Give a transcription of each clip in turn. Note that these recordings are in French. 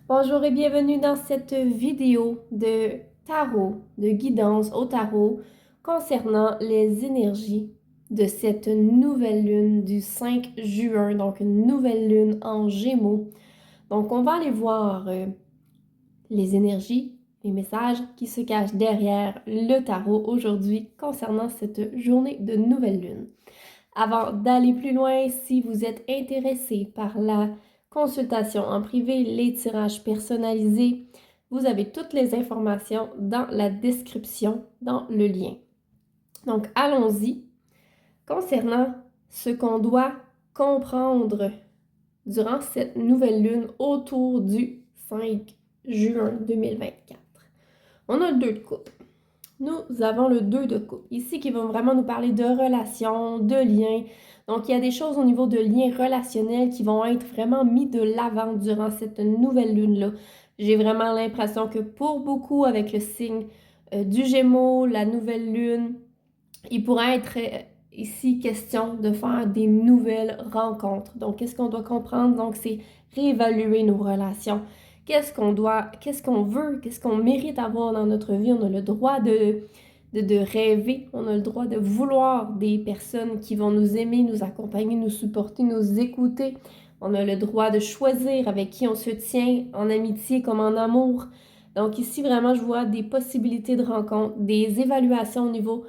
Bonjour et bienvenue dans cette vidéo de tarot, de guidance au tarot concernant les énergies de cette nouvelle lune du 5 juin, donc une nouvelle lune en Gémeaux. Donc on va aller voir les énergies, les messages qui se cachent derrière le tarot aujourd'hui concernant cette journée de nouvelle lune. Avant d'aller plus loin, si vous êtes intéressé par la consultation en privé, les tirages personnalisés, vous avez toutes les informations dans la description, dans le lien. Donc, allons-y. Concernant ce qu'on doit comprendre durant cette nouvelle lune autour du 5 juin 2024. On a le 2 de coupe. Nous avons le 2 de coupe, ici qui va vraiment nous parler de relations, de liens. Donc, il y a des choses au niveau de liens relationnels qui vont être vraiment mis de l'avant durant cette nouvelle lune-là. J'ai vraiment l'impression que pour beaucoup, avec le signe du Gémeaux, la nouvelle lune, il pourrait être ici question de faire des nouvelles rencontres. Donc, qu'est-ce qu'on doit comprendre? Donc, c'est réévaluer nos relations. Qu'est-ce qu'on veut, qu'est-ce qu'on mérite d'avoir dans notre vie. On a le droit de rêver, on a le droit de vouloir des personnes qui vont nous aimer, nous accompagner, nous supporter, nous écouter. On a le droit de choisir avec qui on se tient, en amitié comme en amour. Donc ici, vraiment, je vois des possibilités de rencontres, des évaluations au niveau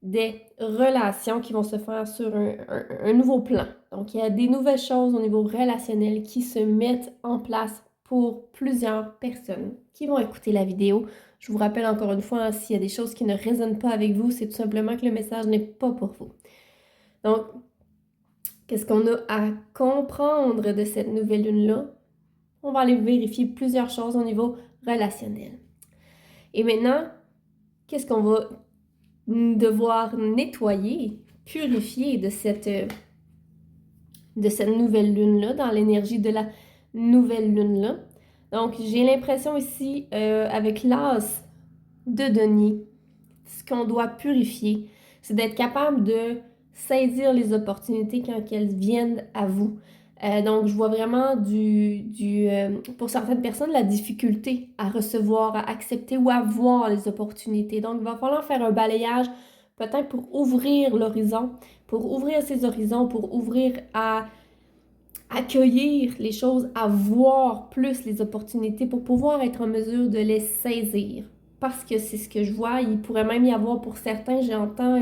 des relations qui vont se faire sur un nouveau plan. Donc, il y a des nouvelles choses au niveau relationnel qui se mettent en place pour plusieurs personnes qui vont écouter la vidéo. Je vous rappelle encore une fois, s'il y a des choses qui ne résonnent pas avec vous, c'est tout simplement que le message n'est pas pour vous. Donc, qu'est-ce qu'on a à comprendre de cette nouvelle lune-là? On va aller vérifier plusieurs choses au niveau relationnel. Et maintenant, qu'est-ce qu'on va devoir nettoyer, purifier de cette nouvelle lune-là, dans l'énergie de la nouvelle lune-là? Donc, j'ai l'impression ici, avec l'as de denier, ce qu'on doit purifier, c'est d'être capable de saisir les opportunités quand elles viennent à vous. Donc, je vois vraiment pour certaines personnes, la difficulté à recevoir, à accepter ou à voir les opportunités. Donc, il va falloir faire un balayage, peut-être pour ouvrir l'horizon, pour ouvrir ses horizons, pour ouvrir à accueillir les choses, à voir plus les opportunités pour pouvoir être en mesure de les saisir. Parce que c'est ce que je vois, il pourrait même y avoir pour certains, j'entends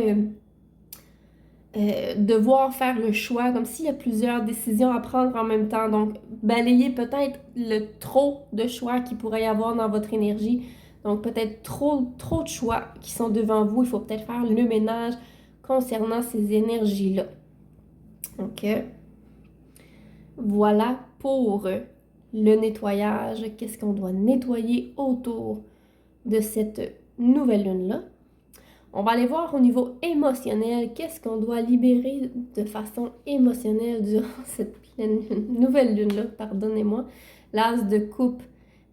devoir faire le choix, comme s'il y a plusieurs décisions à prendre en même temps. Donc, balayer peut-être le trop de choix qu'il pourrait y avoir dans votre énergie. Donc, peut-être trop de choix qui sont devant vous. Il faut peut-être faire le ménage concernant ces énergies-là. Donc, voilà pour le nettoyage. Qu'est-ce qu'on doit nettoyer autour de cette nouvelle lune-là? On va aller voir au niveau émotionnel, qu'est-ce qu'on doit libérer de façon émotionnelle durant cette nouvelle lune-là, pardonnez-moi. L'as de coupe,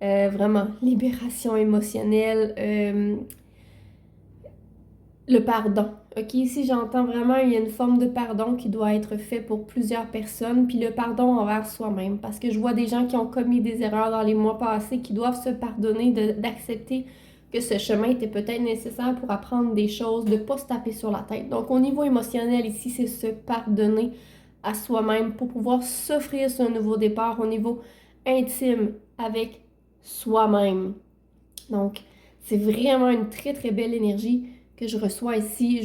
vraiment, libération émotionnelle, le pardon. OK, ici j'entends vraiment, il y a une forme de pardon qui doit être fait pour plusieurs personnes, puis le pardon envers soi-même, parce que je vois des gens qui ont commis des erreurs dans les mois passés, qui doivent se pardonner, d'accepter que ce chemin était peut-être nécessaire pour apprendre des choses, de ne pas se taper sur la tête. Donc au niveau émotionnel, ici, c'est se pardonner à soi-même pour pouvoir s'offrir ce nouveau départ au niveau intime avec soi-même. Donc, c'est vraiment une très, très belle énergie que je reçois ici.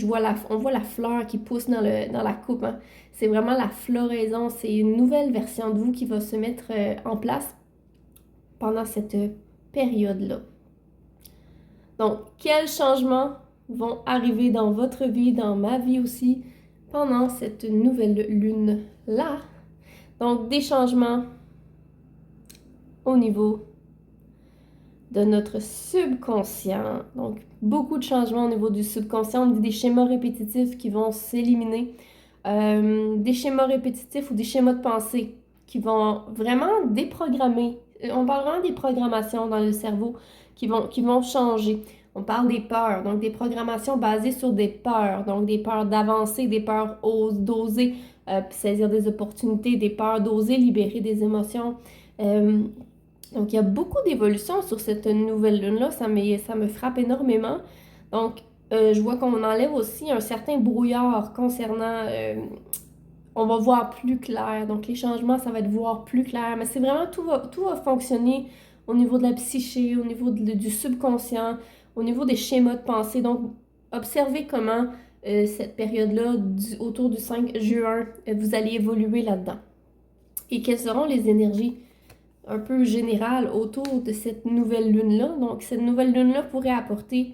On voit la fleur qui pousse dans la coupe. Hein. C'est vraiment la floraison. C'est une nouvelle version de vous qui va se mettre en place pendant cette période-là. Donc, quels changements vont arriver dans votre vie, dans ma vie aussi, pendant cette nouvelle lune-là? Donc, des changements au niveau de notre subconscient. Donc, beaucoup de changements au niveau du subconscient, des schémas répétitifs qui vont s'éliminer, des schémas répétitifs ou des schémas de pensée qui vont vraiment déprogrammer. On parle vraiment des programmations dans le cerveau qui vont changer. On parle des peurs, donc des programmations basées sur des peurs, donc des peurs d'avancer, des peurs d'oser saisir des opportunités, des peurs d'oser libérer des émotions. Donc, il y a beaucoup d'évolutions sur cette nouvelle lune-là. Ça me frappe énormément. Donc, je vois qu'on enlève aussi un certain brouillard concernant... on va voir plus clair. Donc, les changements, ça va être voir plus clair. Mais c'est vraiment, tout va fonctionner au niveau de la psyché, au niveau du subconscient, au niveau des schémas de pensée. Donc, observez comment cette période-là, autour du 5 juin, vous allez évoluer là-dedans. Et quelles seront les énergies un peu générales autour de cette nouvelle lune-là. Donc, cette nouvelle lune-là pourrait apporter,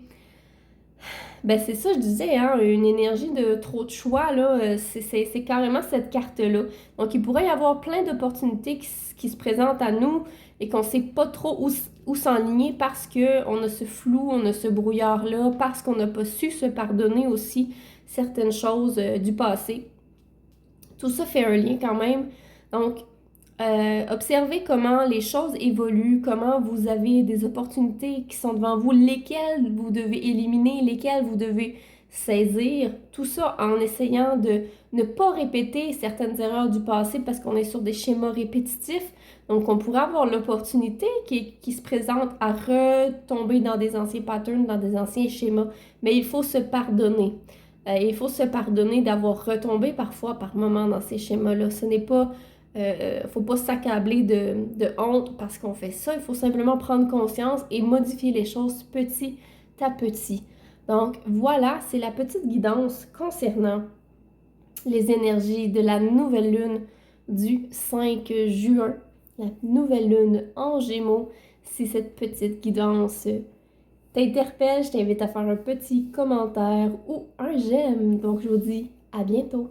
ben c'est ça, je disais, hein, une énergie de trop de choix, là, c'est carrément cette carte-là. Donc, il pourrait y avoir plein d'opportunités qui se présentent à nous et qu'on ne sait pas trop où s'enligner parce qu'on a ce flou, on a ce brouillard-là, parce qu'on n'a pas su se pardonner aussi certaines choses du passé. Tout ça fait un lien quand même. Donc, observez comment les choses évoluent, comment vous avez des opportunités qui sont devant vous, lesquelles vous devez éliminer, lesquelles vous devez saisir. Tout ça en essayant de ne pas répéter certaines erreurs du passé parce qu'on est sur des schémas répétitifs. Donc, on pourrait avoir l'opportunité qui se présente à retomber dans des anciens patterns, dans des anciens schémas. Mais il faut se pardonner. Il faut se pardonner d'avoir retombé parfois par moments dans ces schémas-là. Ce n'est pas faut pas s'accabler de honte parce qu'on fait ça. Il faut simplement prendre conscience et modifier les choses petit à petit. Donc voilà, c'est la petite guidance concernant les énergies de la nouvelle lune du 5 juin. La nouvelle lune en Gémeaux. Si cette petite guidance t'interpelle, je t'invite à faire un petit commentaire ou un j'aime. Donc je vous dis à bientôt.